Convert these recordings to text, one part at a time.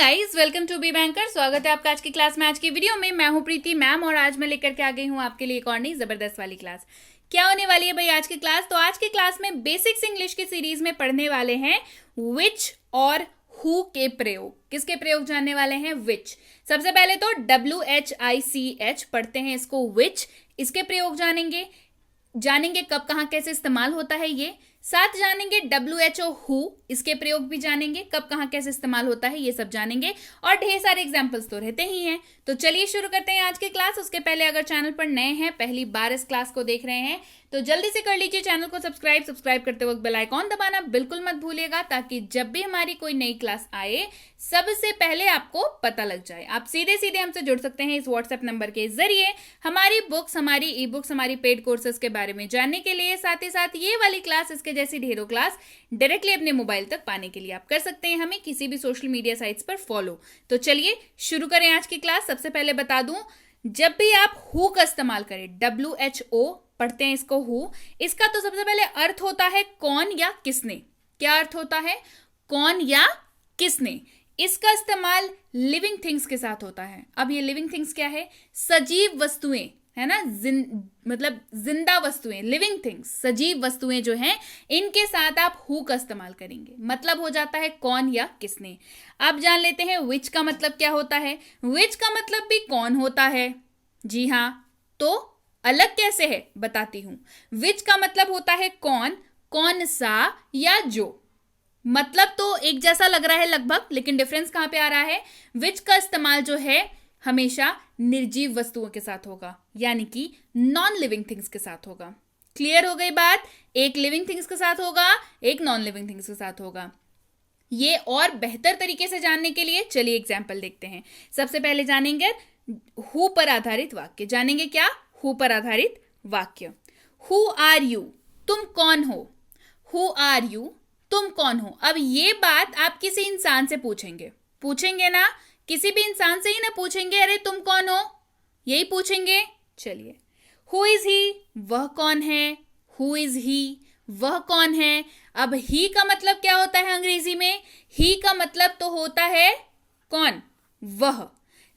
Guys, welcome to be banker. स्वागत है आपका आज की क्लास में। आज की वीडियो में मैं हूं प्रीति मैम और आज मैं लेकर के आ गई हूं आपके लिए एक और नई जबरदस्त वाली क्लास। क्या होने वाली है भाई आज की क्लास? तो आज की क्लास में बेसिक्स इंग्लिश की सीरीज में पढ़ने वाले हैं विच और हु के प्रयोग। किसके प्रयोग जानने वाले हैं? विच। सबसे पहले तो WHICH पढ़ते हैं इसको, विच। इसके प्रयोग जानेंगे कब कहाँ कैसे इस्तेमाल होता है ये। साथ जानेंगे WHO हु, इसके प्रयोग भी जानेंगे, कब कहाँ कैसे इस्तेमाल होता है ये सब जानेंगे। और ढेर सारे एग्जाम्पल्स तो रहते ही हैं। तो चलिए शुरू करते हैं आज की क्लास। उसके पहले अगर चैनल पर नए हैं, पहली बार इस क्लास को देख रहे हैं, तो जल्दी से कर लीजिए चैनल को सब्सक्राइब करते वक्त बेल आइकॉन दबाना बिल्कुल मत भूलिएगा, ताकि जब भी हमारी कोई नई क्लास आए सबसे पहले आपको पता लग जाए। आप सीधे सीधे हमसे जुड़ सकते हैं इस व्हाट्सएप नंबर के जरिए हमारी बुक्स, हमारी ई बुक्स, हमारी पेड कोर्सेज के बारे में जानने के लिए। साथ ही साथ ये वाली क्लास, इसके जैसी ढेरों क्लास डायरेक्टली अपने मोबाइल तक पाने के लिए आप कर सकते हैं हमें किसी भी सोशल मीडिया साइट्स पर फॉलो। तो चलिए शुरू करें आज की क्लास। सबसे पहले बता दूं, जब भी आप हु का इस्तेमाल करें, WHO पढ़ते हैं इसको, हु, इसका तो सबसे पहले अर्थ होता है कौन या किसने। क्या अर्थ होता है? कौन या किसने। इसका इस्तेमाल लिविंग थिंग्स के साथ होता है। अब ये लिविंग थिंग्स क्या है? सजीव वस्तुएं, है ना, मतलब जिंदा वस्तुएं, लिविंग थिंग्स, सजीव वस्तुएं जो हैं, इनके साथ आप हु का इस्तेमाल करेंगे। मतलब हो जाता है कौन या किसने। अब जान लेते हैं विच का मतलब क्या होता है। विच का मतलब भी कौन होता है। जी हाँ, तो अलग कैसे है बताती हूं। विच का मतलब होता है कौन, कौन सा या जो। मतलब तो एक जैसा लग रहा है लगभग, लेकिन डिफरेंस कहां पे आ रहा है? विच का इस्तेमाल जो है हमेशा निर्जीव वस्तुओं के साथ होगा, यानी कि नॉन लिविंग थिंग्स के साथ होगा। क्लियर हो गई बात? एक लिविंग थिंग्स के साथ होगा, एक नॉन लिविंग थिंग्स के साथ होगा। ये और बेहतर तरीके से जानने के लिए चलिए एग्जाम्पल देखते हैं। सबसे पहले जानेंगे हु पर आधारित वाक्य। जानेंगे क्या? हु पर आधारित वाक्य। हु आर यू, तुम कौन हो। हु आर यू, तुम कौन हो। अब ये बात आप किसी इंसान से पूछेंगे ना, किसी भी इंसान से ही ना पूछेंगे, अरे तुम कौन हो, यही पूछेंगे। चलिए, हु इज ही, वह कौन है। हु इज ही, वह कौन है। अब ही का मतलब क्या होता है अंग्रेजी में? ही का मतलब तो होता है कौन, वह,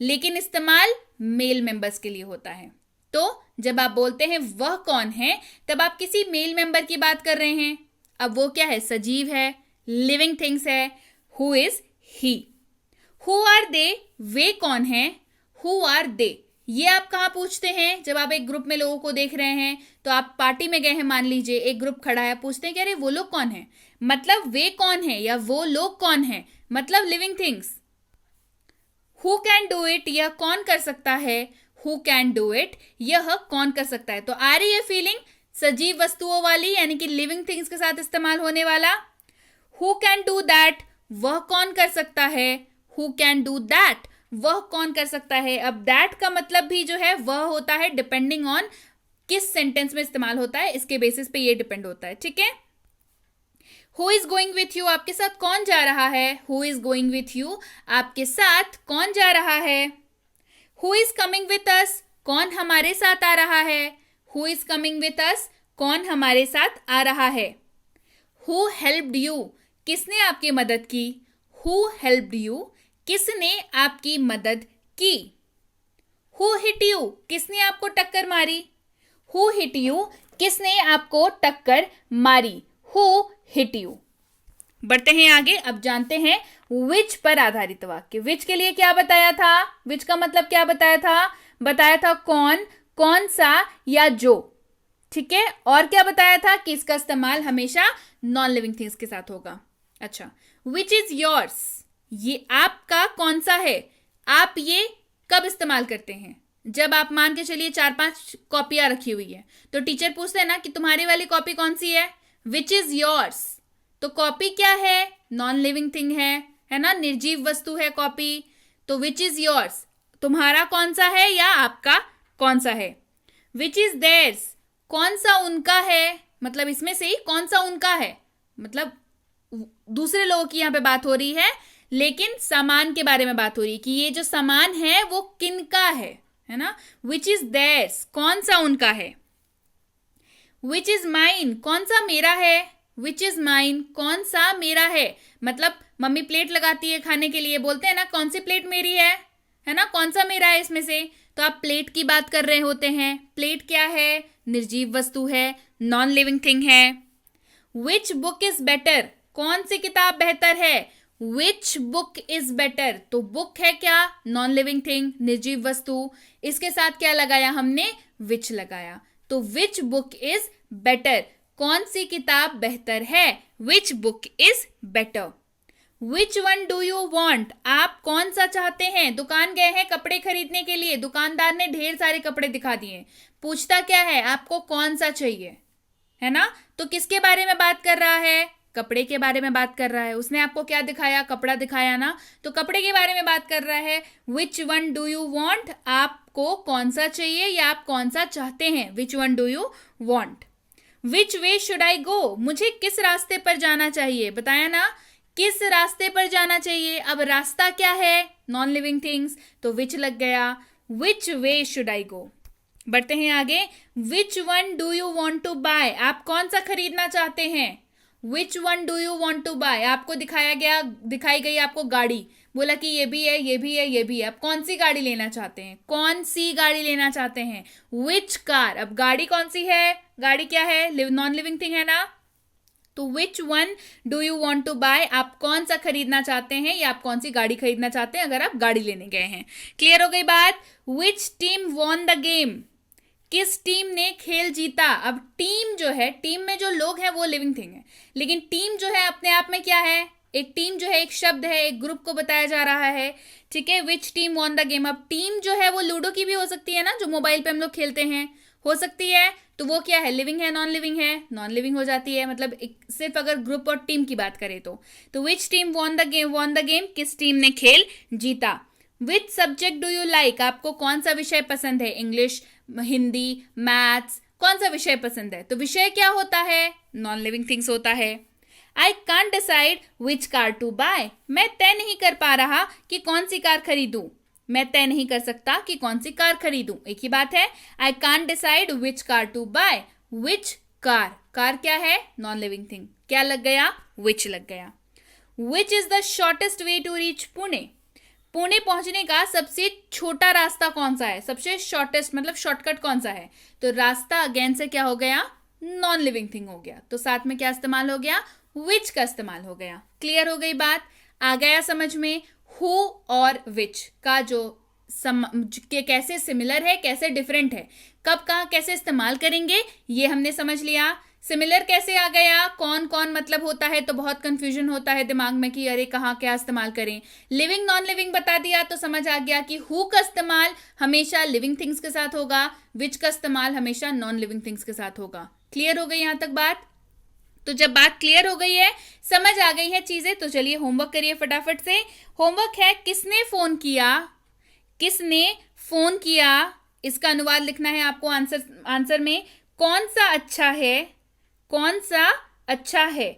लेकिन इस्तेमाल मेल मेंबर्स के लिए होता है। तो जब आप बोलते हैं वह कौन है, तब आप किसी मेल मेंबर की बात कर रहे हैं। अब वो क्या है? सजीव है, लिविंग थिंग्स है। Who is he. Who are they, वे कौन है। हु आर दे, ये आप कहाँ पूछते हैं? जब आप एक ग्रुप में लोगों को देख रहे हैं, तो आप पार्टी में गए हैं, मान लीजिए एक ग्रुप खड़ा है, पूछते हैं कि अरे वो लोग कौन है, मतलब वे कौन है या वो लोग कौन है, मतलब living things. Who can do it, यह कौन कर सकता है। हु कैन डू इट, यह कौन कर सकता है। तो आ रही है फीलिंग सजीव वस्तुओं वाली, यानी कि लिविंग थिंग्स के साथ इस्तेमाल होने वाला। हु कैन डू दैट, वह कौन कर सकता है। हु कैन डू दैट, वह कौन कर सकता है। अब दैट का मतलब भी जो है वह होता है, डिपेंडिंग ऑन किस सेंटेंस में इस्तेमाल होता है, इसके बेसिस पे ये डिपेंड होता है। ठीक है। Who is going with you, आपके साथ कौन जा रहा है। Who is going with you, आपके साथ कौन जा रहा है। Who is coming with us, कौन हमारे साथ आ रहा है। Who is coming with us, कौन हमारे साथ आ रहा है। हु हेल्प्ड यू, किसने आपकी मदद की। हु हेल्प्ड यू, किसने आपकी मदद की। हु हिट यू, किसने आपको टक्कर मारी। हु हिट यू, किसने आपको टक्कर मारी। Who hit you. बढ़ते हैं आगे। अब जानते हैं विच पर आधारित वाक्य। विच के लिए क्या बताया था? विच का मतलब क्या बताया था? बताया था कौन, कौन सा या जो। ठीक है। और क्या बताया था? कि इसका इस्तेमाल हमेशा नॉन लिविंग थिंग्स के साथ होगा। अच्छा, विच इज योर्स, ये आपका कौन सा है। आप ये कब इस्तेमाल करते हैं? जब आप मान के चलिए 4-5 कॉपियां रखी हुई है, तो टीचर पूछते हैं ना कि तुम्हारी वाली कॉपी कौन सी है। विच इज योर्स, तो कॉपी क्या है? नॉन लिविंग थिंग है ना, निर्जीव वस्तु है कॉपी। तो विच इज योर्स, तुम्हारा कौन सा है या आपका कौन सा है। विच इज देयर्स, कौन सा उनका है, मतलब इसमें से ही कौन सा उनका है, मतलब दूसरे लोगों की यहां पे बात हो रही है, लेकिन सामान के बारे में बात हो रही है कि ये जो सामान है वो किनका है ना। विच इज देयर्स, कौन सा उनका है। विच इज माइन, कौन सा मेरा है। विच इज माइन, कौन सा मेरा है। मतलब मम्मी प्लेट लगाती है खाने के लिए, बोलते हैं ना कौन सी प्लेट मेरी है ना, कौन सा मेरा है इसमें से। तो आप प्लेट की बात कर रहे होते हैं। प्लेट क्या है, निर्जीव वस्तु है, नॉन लिविंग थिंग है। विच बुक इज बेटर, कौन सी किताब बेहतर है। विच बुक इज बेटर, तो बुक है क्या, नॉन लिविंग थिंग, निर्जीव वस्तु, इसके साथ क्या लगाया हमने, विच लगाया। तो विच बुक इज बेटर, कौन सी किताब बेहतर है, which book is better. Which one do you want, आप कौन सा चाहते हैं। दुकान गए हैं कपड़े खरीदने के लिए, दुकानदार ने ढेर सारे कपड़े दिखा दिए, पूछता क्या है, आपको कौन सा चाहिए, है ना। तो किसके बारे में बात कर रहा है, कपड़े के बारे में बात कर रहा है। उसने आपको क्या दिखाया, कपड़ा दिखाया ना, तो कपड़े के बारे में बात कर रहा है। विच वन डू यू वॉन्ट, आपको कौन सा चाहिए या आप कौन सा चाहते हैं, which one do you want. Which way should I go, मुझे किस रास्ते पर जाना चाहिए, बताया ना किस रास्ते पर जाना चाहिए। अब रास्ता क्या है, नॉन लिविंग थिंग्स, तो विच लग गया। Which way should I go. बढ़ते हैं आगे। Which one do you want to buy, आप कौन सा खरीदना चाहते हैं। Which one do you want to buy, आपको दिखाई गई आपको गाड़ी, बोला कि ये भी है, ये भी है, ये भी है। आप कौन सी गाड़ी लेना चाहते हैं, कौन सी गाड़ी लेना चाहते हैं, विच कार। अब गाड़ी कौन सी है, गाड़ी क्या है, नॉन लिविंग थिंग है ना। तो which one do you want to buy, आप कौन सा खरीदना चाहते हैं या आप कौन सी गाड़ी खरीदना चाहते हैं अगर आप गाड़ी लेने गए हैं। क्लियर हो गई बात। Which team won the game, किस टीम ने खेल जीता। अब टीम जो है, टीम में जो लोग हैं वो लिविंग थिंग है, लेकिन टीम जो है अपने आप में क्या है, एक टीम जो है एक शब्द है, एक ग्रुप को बताया जा रहा है, ठीक है। Which team won the game, अब टीम जो है वो लूडो की भी हो सकती है ना, जो मोबाइल पे हम लोग खेलते हैं, हो सकती है। तो वो क्या है, लिविंग है, नॉन लिविंग है, नॉन लिविंग हो जाती है। मतलब सिर्फ अगर ग्रुप और टीम की बात करें तो which team won the game, किस टीम ने खेल जीता। Which subject do you like, आपको कौन सा विषय पसंद है, इंग्लिश, हिंदी, मैथ्स, कौन सा विषय पसंद है। तो विषय क्या होता है, नॉन लिविंग थिंग्स होता है। I can't decide which car to buy, मैं तय नहीं कर पा रहा कि कौन सी कार खरीदूं, मैं तय नहीं कर सकता कि कौन सी कार खरीदूं, एक ही बात है। I can't decide which car to buy, which car, car क्या है, नॉन लिविंग थिंग, क्या लग गया, विच लग गया। Which is the shortest way to reach Pune, Pune पहुंचने का सबसे छोटा रास्ता कौन सा है, सबसे शॉर्टेस्ट मतलब शॉर्टकट कौन सा है। तो रास्ता अगेन से क्या हो गया, नॉन लिविंग थिंग हो गया, तो साथ में क्या इस्तेमाल हो गया, विच का इस्तेमाल हो गया। क्लियर हो गई बात, आ गया समझ में। हु और विच का जो कैसे सिमिलर है कैसे डिफरेंट है, कब कहाँ कैसे इस्तेमाल करेंगे ये हमने समझ लिया। सिमिलर कैसे आ गया, कौन कौन मतलब होता है, तो बहुत कंफ्यूजन होता है दिमाग में कि अरे कहाँ क्या इस्तेमाल करें। लिविंग नॉन लिविंग बता दिया तो समझ आ गया कि हु का इस्तेमाल हमेशा लिविंग थिंग्स के साथ होगा, विच का इस्तेमाल हमेशा नॉन लिविंग थिंग्स के साथ होगा। क्लियर हो गई यहाँ तक बात। तो जब बात क्लियर हो गई है, समझ आ गई है चीजें, तो चलिए होमवर्क करिए फटाफट से। होमवर्क है किसने फोन किया, किसने फोन किया, इसका अनुवाद लिखना है आपको आंसर में। कौन सा अच्छा है, कौन सा अच्छा है,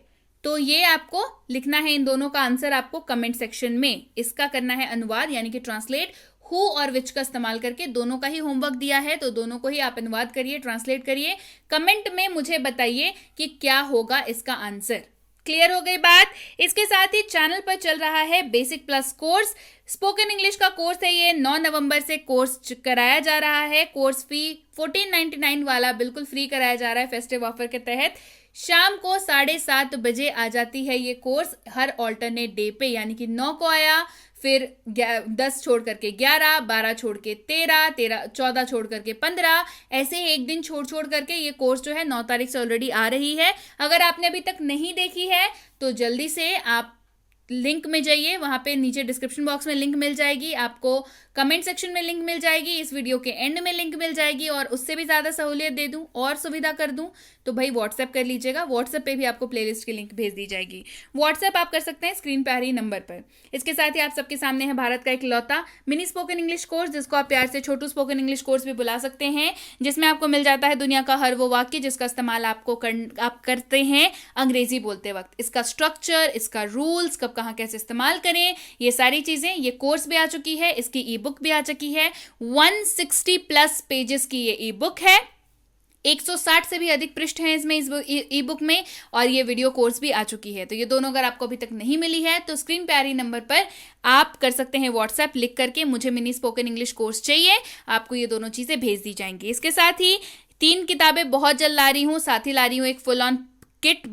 तो ये आपको लिखना है, इन दोनों का आंसर आपको कमेंट सेक्शन में, इसका करना है अनुवाद यानी कि ट्रांसलेट। हु और विच का इस्तेमाल करके दोनों का ही होमवर्क दिया है, तो दोनों को ही आप अनुवाद करिए, ट्रांसलेट करिए, कमेंट में मुझे बताइए कि क्या होगा इसका आंसर। क्लियर हो गई बात। इसके साथ ही चैनल पर चल रहा है basic plus course, spoken English का कोर्स है ये। 9 नवंबर से कोर्स कराया जा रहा है। कोर्स फी 1499 वाला बिल्कुल फ्री कराया जा रहा है फेस्टिव ऑफर के तहत। शाम को 7:30 बजे आ जाती है ये कोर्स, हर ऑल्टरनेट डे पे, यानी कि 9 को आया, फिर 10 छोड़ करके 11, 12 छोड़ के 13, 14 छोड़ करके 15, ऐसे ही एक दिन छोड़ छोड़ करके ये कोर्स जो है 9 तारीख से ऑलरेडी आ रही है। अगर आपने अभी तक नहीं देखी है तो जल्दी से आप लिंक में जाइए, वहां पे नीचे डिस्क्रिप्शन बॉक्स में लिंक मिल जाएगी, आपको कमेंट सेक्शन में लिंक मिल जाएगी, इस वीडियो के एंड में लिंक मिल जाएगी, और उससे भी ज़्यादा सहूलियत दे दूं और सुविधा कर दूं तो भाई व्हाट्सएप कर लीजिएगा। व्हाट्सएप पे भी आपको प्लेलिस्ट की लिंक भेज दी जाएगी। व्हाट्सएप आप कर सकते हैं स्क्रीन पे आ रही नंबर पर। इसके साथ ही आप सबके सामने है भारत का इकलौता मिनी स्पोकन इंग्लिश कोर्स, जिसको आप प्यार से छोटू स्पोकन इंग्लिश कोर्स भी बुला सकते हैं, जिसमें आपको मिल जाता है दुनिया का हर वो वाक्य जिसका इस्तेमाल आप करते हैं अंग्रेजी बोलते वक्त, इसका स्ट्रक्चर, इसका रूल्स, कब कहाँ कैसे इस्तेमाल करें, ये सारी चीजें। ये कोर्स भी आ चुकी है, इसकी ई बुक भी आ चुकी है, 160 प्लस पेजेस की ये ई बुक है। 160 से भी अधिक पृष्ठ हैं इसमें, इस ई बुक में, और ये वीडियो कोर्स भी आ चुकी है। तो ये दोनों अगर आपको अभी तक नहीं मिली है तो स्क्रीन पे आ रही नंबर पर आप कर सकते हैं व्हाट्सएप लिख करके, मुझे मिनी स्पोकन इंग्लिश कोर्स चाहिए, आपको ये दोनों चीज़ें भेज दी जाएंगी। इसके साथ ही 3 किताबें बहुत जल्द ला रही हूँ, साथ ही ला रही हूँ एक फुल ऑन किट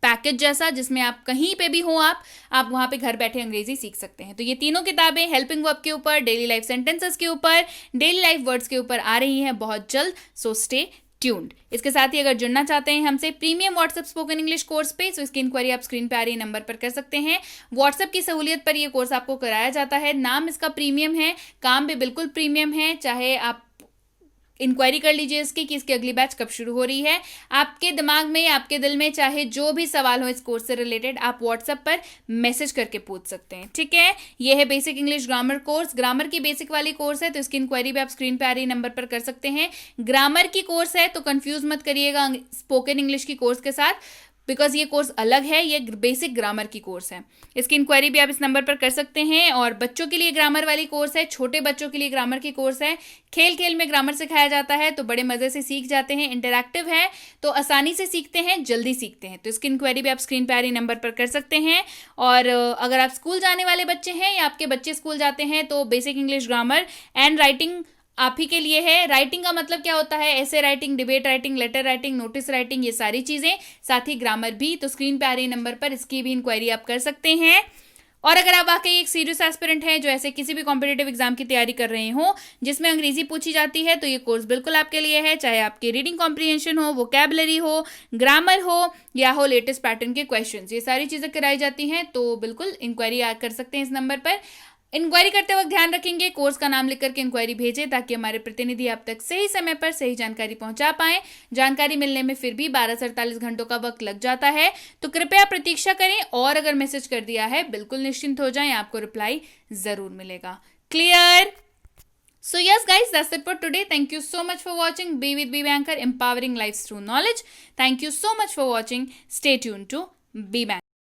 पैकेज जैसा, जिसमें आप कहीं पे भी हो, आप वहाँ पे घर बैठे अंग्रेजी सीख सकते हैं। तो ये तीनों किताबें हेल्पिंग वर्ब के ऊपर, डेली लाइफ सेंटेंसेस के ऊपर, डेली लाइफ वर्ड्स के ऊपर आ रही हैं बहुत जल्द, सो स्टे ट्यून्ड। इसके साथ ही अगर जुड़ना चाहते हैं हमसे premium WhatsApp spoken English course पे, तो इसकी इंक्वायरी आप स्क्रीन पे आ रही नंबर पर कर सकते हैं। व्हाट्सएप की सहूलियत पर यह कोर्स आपको कराया जाता है, नाम इसका प्रीमियम है, काम भी बिल्कुल प्रीमियम है। चाहे आप इंक्वायरी कर लीजिए इसकी कि इसकी अगली बैच कब शुरू हो रही है। आपके दिमाग में, आपके दिल में चाहे जो भी सवाल हो इस कोर्स से रिलेटेड, आप व्हाट्सएप पर मैसेज करके पूछ सकते हैं, ठीक है। ये है basic English grammar course, grammar की बेसिक वाली कोर्स है, तो इसकी इंक्वायरी भी आप स्क्रीन पे आ रही नंबर पर कर सकते हैं। ग्रामर की कोर्स है तो कंफ्यूज मत करिएगा स्पोकन इंग्लिश की कोर्स के साथ, बिकॉज ये कोर्स अलग है, ये बेसिक ग्रामर की कोर्स है। इसकी इंक्वायरी भी आप इस नंबर पर कर सकते हैं। और बच्चों के लिए ग्रामर वाली कोर्स है, छोटे बच्चों के लिए ग्रामर की कोर्स है, खेल खेल में ग्रामर सिखाया जाता है, तो बड़े मज़े से सीख जाते हैं, इंटरैक्टिव है तो आसानी से सीखते हैं, जल्दी सीखते हैं। तो इसकी इंक्वायरी भी आप स्क्रीन पे आ रही नंबर पर कर सकते हैं। और अगर आप स्कूल जाने वाले बच्चे हैं या आपके बच्चे स्कूल जाते हैं तो basic English grammar and writing आप ही के लिए है। राइटिंग का मतलब क्या होता है, ऐसे writing, debate writing, letter writing, notice writing, ये सारी चीज़ें, साथ ही ग्रामर भी। तो स्क्रीन पे आ रही नंबर पर इसकी भी इंक्वायरी आप कर सकते हैं। और अगर आप वाकई एक सीरियस एस्पिरेंट हैं जो ऐसे किसी भी कॉम्पिटिटिव एग्जाम की तैयारी कर रहे हो जिसमें अंग्रेजी पूछी जाती है, तो ये कोर्स बिल्कुल आपके लिए है। चाहे आपकी रीडिंग कॉम्प्रिहेंशन हो, वोकैबुलरी हो, ग्रामर हो, या हो लेटेस्ट पैटर्न के क्वेश्चंस, ये सारी चीज़ें कराई जाती हैं। तो बिल्कुल इंक्वायरी कर सकते हैं इस नंबर पर। इंक्वायरी करते वक्त ध्यान रखेंगे कोर्स का नाम लिख करके इंक्वायरी भेजें, ताकि हमारे प्रतिनिधि आप तक सही समय पर सही जानकारी पहुंचा पाएं। जानकारी मिलने में फिर भी 12 से 48 घंटों का वक्त लग जाता है, तो कृपया प्रतीक्षा करें। और अगर मैसेज कर दिया है बिल्कुल निश्चिंत हो जाएं, आपको रिप्लाई जरूर मिलेगा। Clear? So yes guys, that's it for today. Thank you so much for watching. Be with Be Banker, empowering lives through knowledge. Thank you so much for watching. Stay tuned to Be Banker.